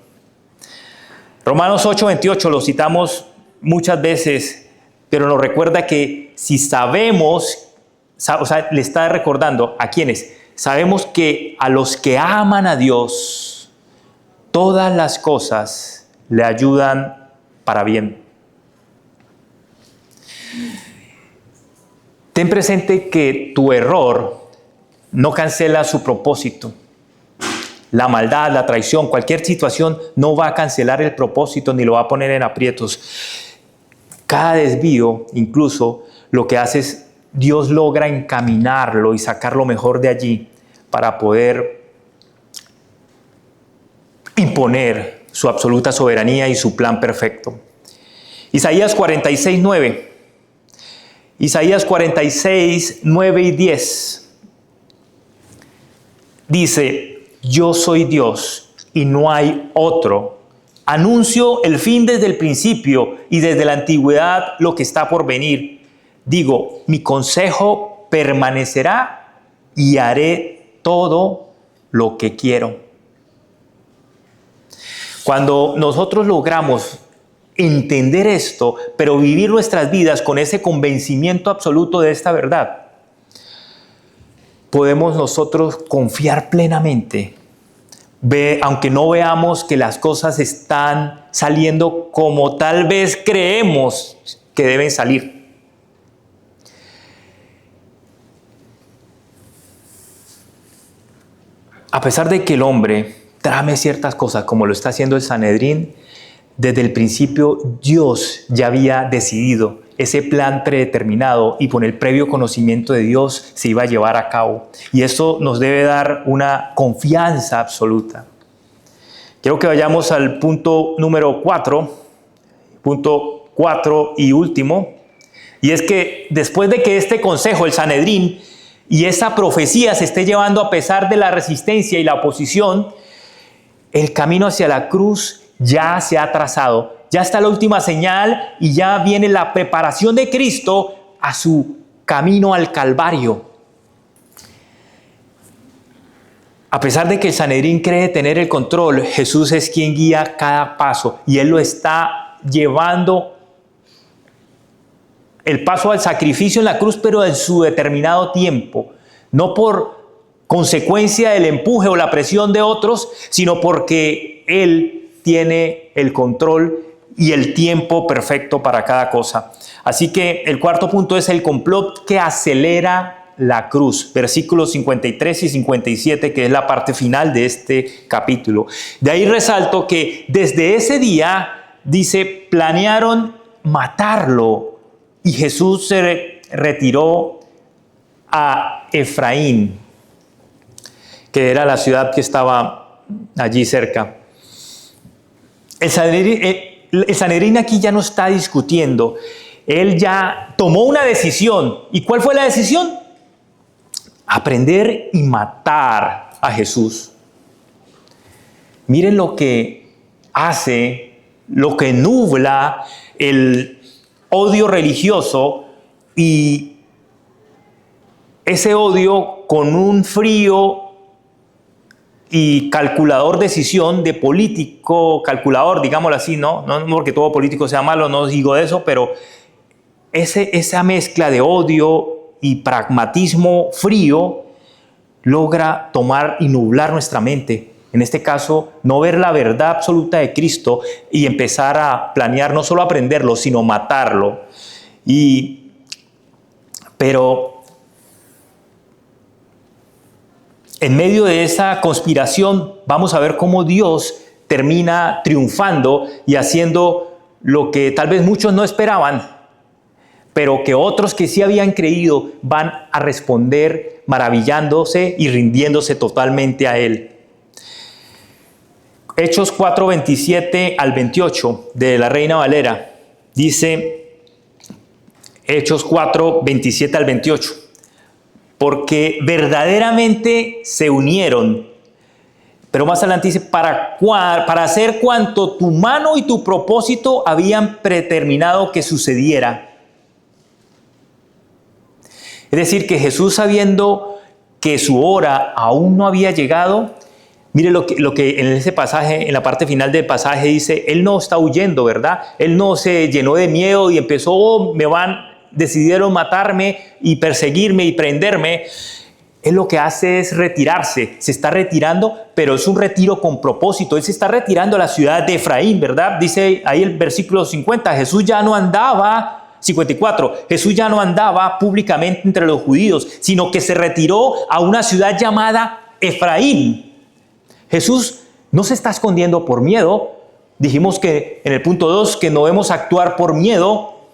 Speaker 1: Romanos 8:28 lo citamos muchas veces, pero nos recuerda que si sabemos, o sea, le está recordando a quienes, sabemos que a los que aman a Dios, todas las cosas le ayudan para bien. Ten presente que tu error no cancela su propósito. La maldad, la traición, cualquier situación no va a cancelar el propósito ni lo va a poner en aprietos. Cada desvío, incluso, lo que hace es Dios logra encaminarlo y sacar lo mejor de allí para poder imponer su absoluta soberanía y su plan perfecto. Isaías 46:9. Isaías 46:9 y 10. Dice: yo soy Dios y no hay otro. Anuncio el fin desde el principio y desde la antigüedad lo que está por venir. Digo, mi consejo permanecerá y haré todo lo que quiero. Cuando nosotros logramos entender esto, pero vivir nuestras vidas con ese convencimiento absoluto de esta verdad, podemos nosotros confiar plenamente, aunque no veamos que las cosas están saliendo como tal vez creemos que deben salir. A pesar de que el hombre trame ciertas cosas, como lo está haciendo el Sanedrín, desde el principio Dios ya había decidido ese plan predeterminado y con el previo conocimiento de Dios se iba a llevar a cabo. Y eso nos debe dar una confianza absoluta. Quiero que vayamos al punto número 4, punto 4 y último. Y es que después de que este consejo, el Sanedrín, y esa profecía se esté llevando a pesar de la resistencia y la oposición, el camino hacia la cruz ya se ha trazado. Ya está la última señal y ya viene la preparación de Cristo a su camino al Calvario. A pesar de que el Sanedrín cree tener el control, Jesús es quien guía cada paso y Él lo está llevando el paso al sacrificio en la cruz, pero en su determinado tiempo. No por consecuencia del empuje o la presión de otros, sino porque Él tiene el control y el tiempo perfecto para cada cosa. Así que el cuarto punto es el complot que acelera la cruz. Versículos 53 y 57, que es la parte final de este capítulo. De ahí resalto que desde ese día, dice, planearon matarlo. Y Jesús se retiró a Efraín, que era la ciudad que estaba allí cerca. El Sanedrín aquí ya no está discutiendo. Él ya tomó una decisión. ¿Y cuál fue la decisión? Aprender y matar a Jesús. Miren lo que hace, lo que nubla el odio religioso, y ese odio con un frío y calculador decisión de político calculador, digámoslo así, no porque todo político sea malo, no digo eso, pero esa mezcla de odio y pragmatismo frío logra tomar y nublar nuestra mente. En este caso, no ver la verdad absoluta de Cristo y empezar a planear, no solo aprenderlo, sino matarlo. Pero en medio de esa conspiración, vamos a ver cómo Dios termina triunfando y haciendo lo que tal vez muchos no esperaban, pero que otros que sí habían creído van a responder maravillándose y rindiéndose totalmente a Él. Hechos 4, 27 al 28 de la Reina Valera, dice Hechos 4, 27 al 28. Porque verdaderamente se unieron Pero más adelante dice, para hacer cuanto tu mano y tu propósito habían predeterminado que sucediera. Es decir, que Jesús, sabiendo que su hora aún no había llegado, mire lo que en ese pasaje, en la parte final del pasaje dice, Él no está huyendo, ¿verdad? Él no se llenó de miedo y empezó, decidieron matarme y perseguirme y prenderme. Él lo que hace es retirarse, se está retirando, pero es un retiro con propósito. Él se está retirando a la ciudad de Efraín, ¿verdad? Dice ahí el versículo 50, Jesús ya no andaba, 54, Jesús ya no andaba públicamente entre los judíos, sino que se retiró a una ciudad llamada Efraín. Jesús no se está escondiendo por miedo. Dijimos que en el punto 2 que no debemos actuar por miedo.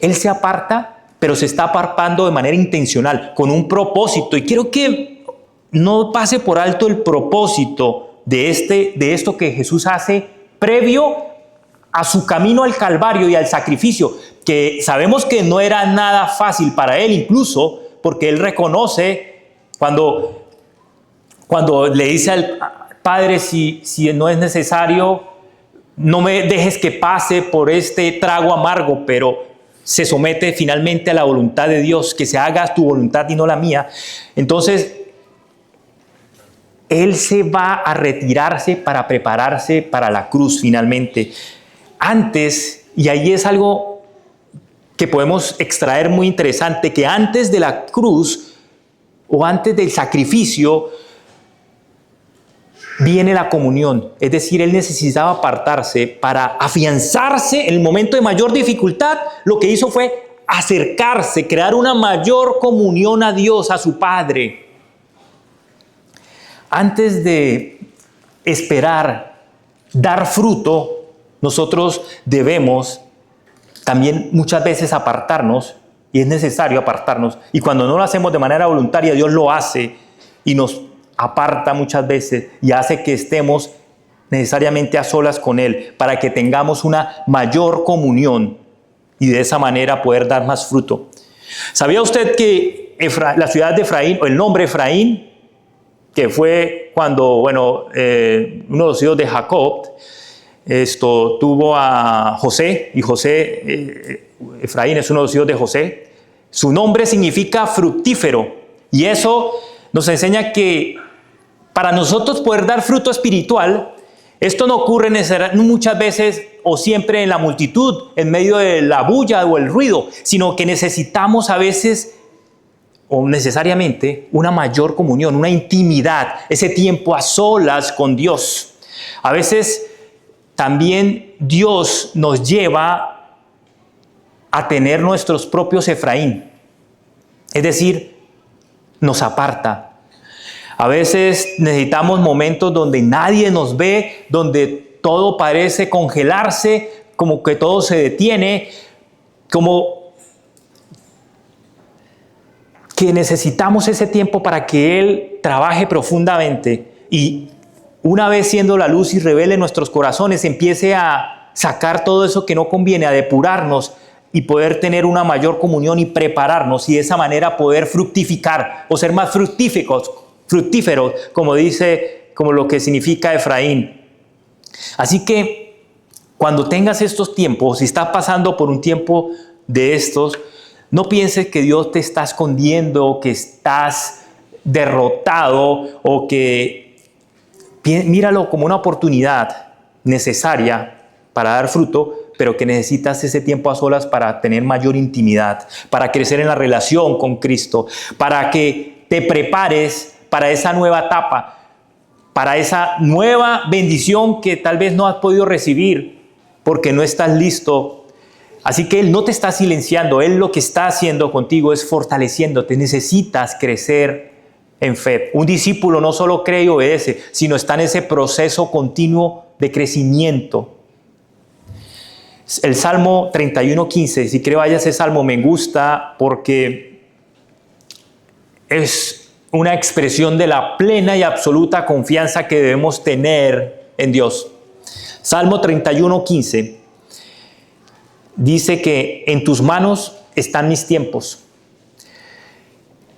Speaker 1: Él se aparta, pero se está apartando de manera intencional, con un propósito. Y quiero que no pase por alto el propósito de esto que Jesús hace previo a su camino al Calvario y al sacrificio, que sabemos que no era nada fácil para Él, incluso porque Él reconoce cuando le dice al Padre, si no es necesario, no me dejes que pase por este trago amargo, pero se somete finalmente a la voluntad de Dios, que se haga tu voluntad y no la mía. Entonces, Él se va a retirarse para prepararse para la cruz finalmente. Antes, y ahí es algo que podemos extraer muy interesante, que antes de la cruz o antes del sacrificio viene la comunión. Es decir, Él necesitaba apartarse para afianzarse en el momento de mayor dificultad. Lo que hizo fue acercarse, crear una mayor comunión a Dios, a su Padre. Antes de esperar dar fruto, nosotros debemos también muchas veces apartarnos, y es necesario apartarnos. Y cuando no lo hacemos de manera voluntaria, Dios lo hace y nos aparta muchas veces y hace que estemos necesariamente a solas con Él para que tengamos una mayor comunión y de esa manera poder dar más fruto. ¿Sabía usted que la ciudad de Efraín, o el nombre Efraín, que fue cuando, uno de los hijos de Jacob, tuvo a José, y Efraín es uno de los hijos de José, su nombre significa fructífero, y eso nos enseña que para nosotros poder dar fruto espiritual, esto no ocurre muchas veces o siempre en la multitud, en medio de la bulla o el ruido, sino que necesitamos a veces o necesariamente una mayor comunión, una intimidad, ese tiempo a solas con Dios. A veces también Dios nos lleva a tener nuestros propios Efraín, es decir, nos aparta. A veces necesitamos momentos donde nadie nos ve, donde todo parece congelarse, como que todo se detiene, como que necesitamos ese tiempo para que Él trabaje profundamente y una vez siendo la luz y revele nuestros corazones, empiece a sacar todo eso que no conviene, a depurarnos y poder tener una mayor comunión y prepararnos y de esa manera poder fructificar o ser más fructíferos, como lo que significa Efraín. Así que cuando tengas estos tiempos, si estás pasando por un tiempo de estos, no pienses que Dios te está escondiendo, que estás derrotado o que míralo como una oportunidad necesaria para dar fruto, pero que necesitas ese tiempo a solas para tener mayor intimidad, para crecer en la relación con Cristo, para que te prepares para esa nueva etapa, para esa nueva bendición que tal vez no has podido recibir porque no estás listo. Así que Él no te está silenciando, Él lo que está haciendo contigo es fortaleciéndote. Necesitas crecer en fe. Un discípulo no solo cree y obedece, sino está en ese proceso continuo de crecimiento. El Salmo 31:15, si quiere vaya ese salmo, me gusta porque es una expresión de la plena y absoluta confianza que debemos tener en Dios. Salmo 31:15 dice que en tus manos están mis tiempos.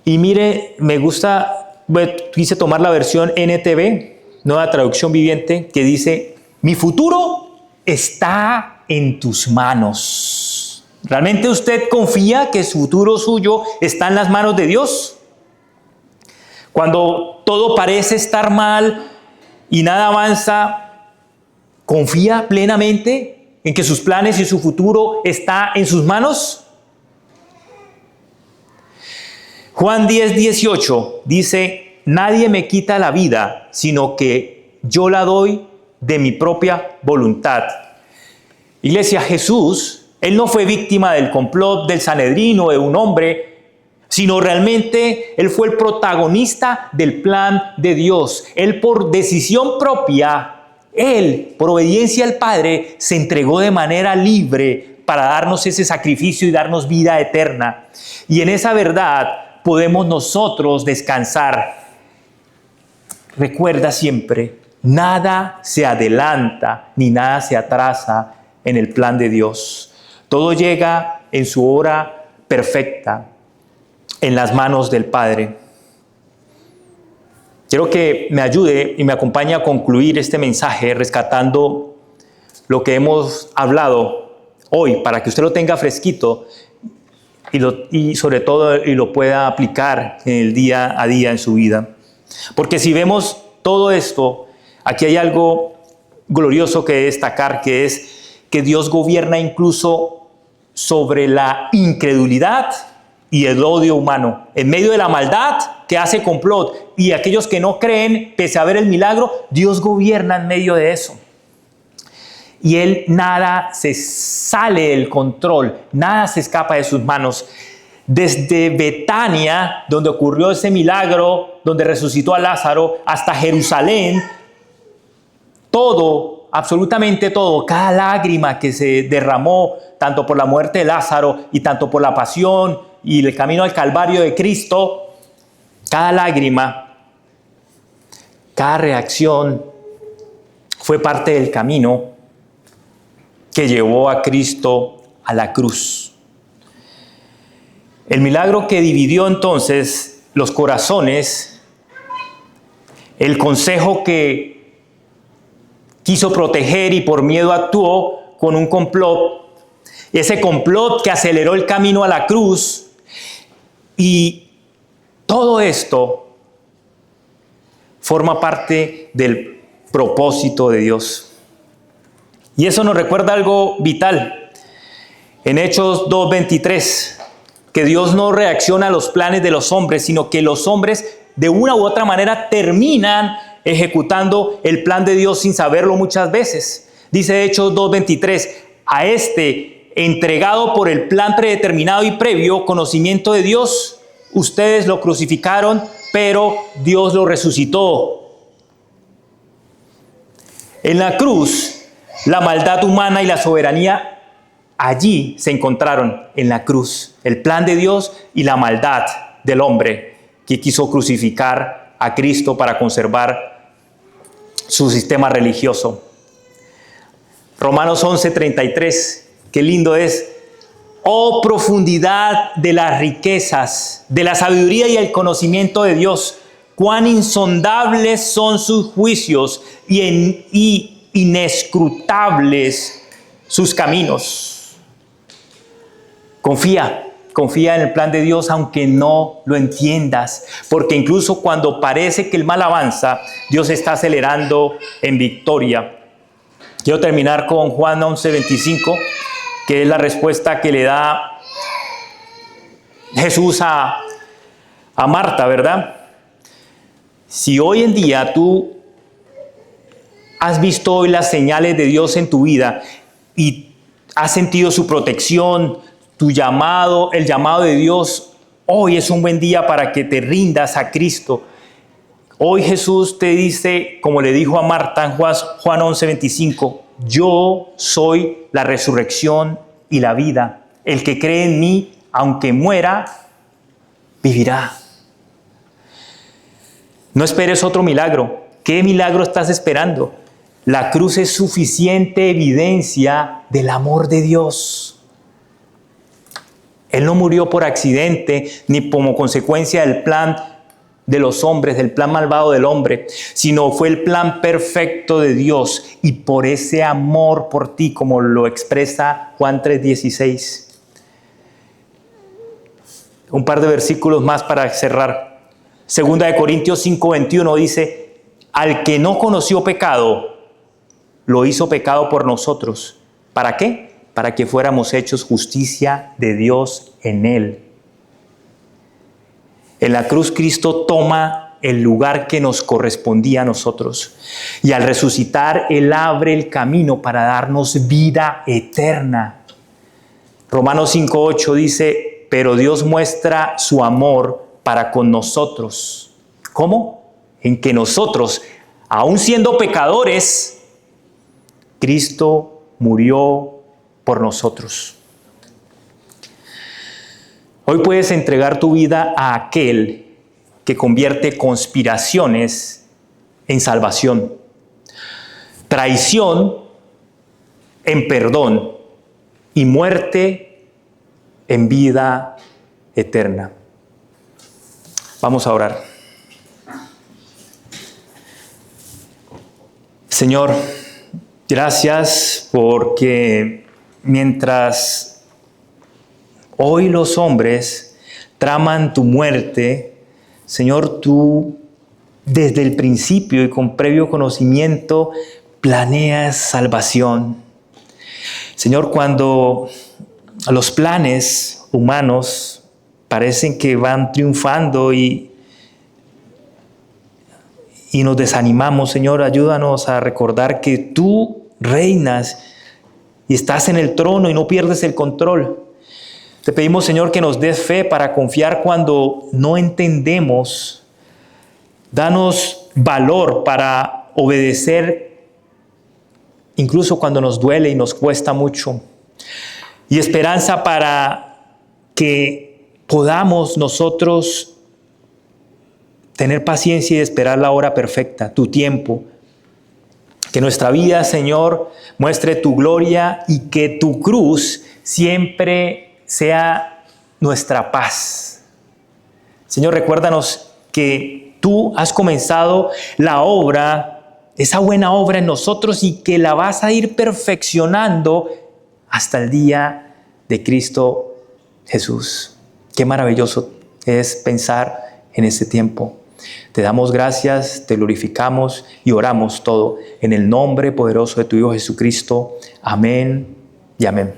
Speaker 1: Y mire, me gusta, quise tomar la versión NTV Nueva Traducción Viviente, que dice, mi futuro está en tus manos. ¿Realmente usted confía que su futuro suyo está en las manos de Dios? Cuando todo parece estar mal y nada avanza, ¿confía plenamente en que sus planes y su futuro está en sus manos? Juan 10:18 dice, nadie me quita la vida, sino que yo la doy de mi propia voluntad. Iglesia, Jesús, Él no fue víctima del complot del Sanedrín o de un hombre, sino realmente Él fue el protagonista del plan de Dios. Él por decisión propia, Él por obediencia al Padre, se entregó de manera libre para darnos ese sacrificio y darnos vida eterna. Y en esa verdad podemos nosotros descansar. Recuerda siempre, nada se adelanta ni nada se atrasa en el plan de Dios. Todo llega en su hora perfecta, en las manos del Padre. Quiero que me ayude y me acompañe a concluir este mensaje rescatando lo que hemos hablado hoy, para que usted lo tenga fresquito y sobre todo y lo pueda aplicar en el día a día en su vida. Porque si vemos todo esto, aquí hay algo glorioso que destacar, que es que Dios gobierna incluso sobre la incredulidad y el odio humano. En medio de la maldad que hace complot y aquellos que no creen, pese a ver el milagro, Dios gobierna en medio de eso. Y Él nada se sale del control, nada se escapa de sus manos. Desde Betania, donde ocurrió ese milagro, donde resucitó a Lázaro, hasta Jerusalén, todo, absolutamente todo, cada lágrima que se derramó, tanto por la muerte de Lázaro y tanto por la pasión y el camino al Calvario de Cristo, cada lágrima, cada reacción fue parte del camino que llevó a Cristo a la cruz. El milagro que dividió entonces los corazones, el consejo que quiso proteger y por miedo actuó con un complot, ese complot que aceleró el camino a la cruz, y todo esto forma parte del propósito de Dios. Y eso nos recuerda algo vital. En Hechos 2:23, que Dios no reacciona a los planes de los hombres, sino que los hombres de una u otra manera terminan ejecutando el plan de Dios sin saberlo muchas veces. Dice Hechos 2:23, a este entregado por el plan predeterminado y previo conocimiento de Dios, ustedes lo crucificaron, pero Dios lo resucitó. En la cruz, la maldad humana y la soberanía allí se encontraron en la cruz. El plan de Dios y la maldad del hombre que quiso crucificar a Cristo para conservar su sistema religioso. Romanos 11:33, qué lindo es. Oh profundidad de las riquezas, de la sabiduría y el conocimiento de Dios. Cuán insondables son sus juicios y inescrutables sus caminos. Confía en el plan de Dios aunque no lo entiendas, porque incluso cuando parece que el mal avanza, Dios está acelerando en victoria. Quiero terminar con Juan 11:25, que es la respuesta que le da Jesús a Marta, ¿verdad? Si hoy en día tú has visto hoy las señales de Dios en tu vida y has sentido su protección, tu llamado, el llamado de Dios, hoy es un buen día para que te rindas a Cristo. Hoy Jesús te dice, como le dijo a Marta en Juan 11:25, yo soy la resurrección y la vida. El que cree en mí, aunque muera, vivirá. No esperes otro milagro. ¿Qué milagro estás esperando? La cruz es suficiente evidencia del amor de Dios. Él no murió por accidente ni como consecuencia del plan de los hombres, del plan malvado del hombre, sino fue el plan perfecto de Dios. Y por ese amor por ti, como lo expresa Juan 3:16. Un par de versículos más para cerrar. 2 Corintios 5:21 dice, al que no conoció pecado, lo hizo pecado por nosotros. ¿Para qué? Para que fuéramos hechos justicia de Dios en él. En la cruz Cristo toma el lugar que nos correspondía a nosotros. Y al resucitar, Él abre el camino para darnos vida eterna. Romanos 5:8 dice, pero Dios muestra su amor para con nosotros. ¿Cómo? En que nosotros, aun siendo pecadores, Cristo murió por nosotros. Hoy puedes entregar tu vida a aquel que convierte conspiraciones en salvación, traición en perdón y muerte en vida eterna. Vamos a orar. Señor, gracias porque mientras hoy los hombres traman tu muerte, Señor, tú desde el principio y con previo conocimiento planeas salvación. Señor, cuando los planes humanos parecen que van triunfando y nos desanimamos, Señor, ayúdanos a recordar que tú reinas y estás en el trono y no pierdes el control. Te pedimos, Señor, que nos des fe para confiar cuando no entendemos. Danos valor para obedecer, incluso cuando nos duele y nos cuesta mucho. Y esperanza para que podamos nosotros tener paciencia y esperar la hora perfecta, tu tiempo. Que nuestra vida, Señor, muestre tu gloria y que tu cruz siempre sea nuestra paz. Señor, recuérdanos que tú has comenzado la obra, esa buena obra en nosotros y que la vas a ir perfeccionando hasta el día de Cristo Jesús. Qué maravilloso es pensar en ese tiempo. Te damos gracias, te glorificamos y oramos todo en el nombre poderoso de tu Hijo Jesucristo. Amén y amén.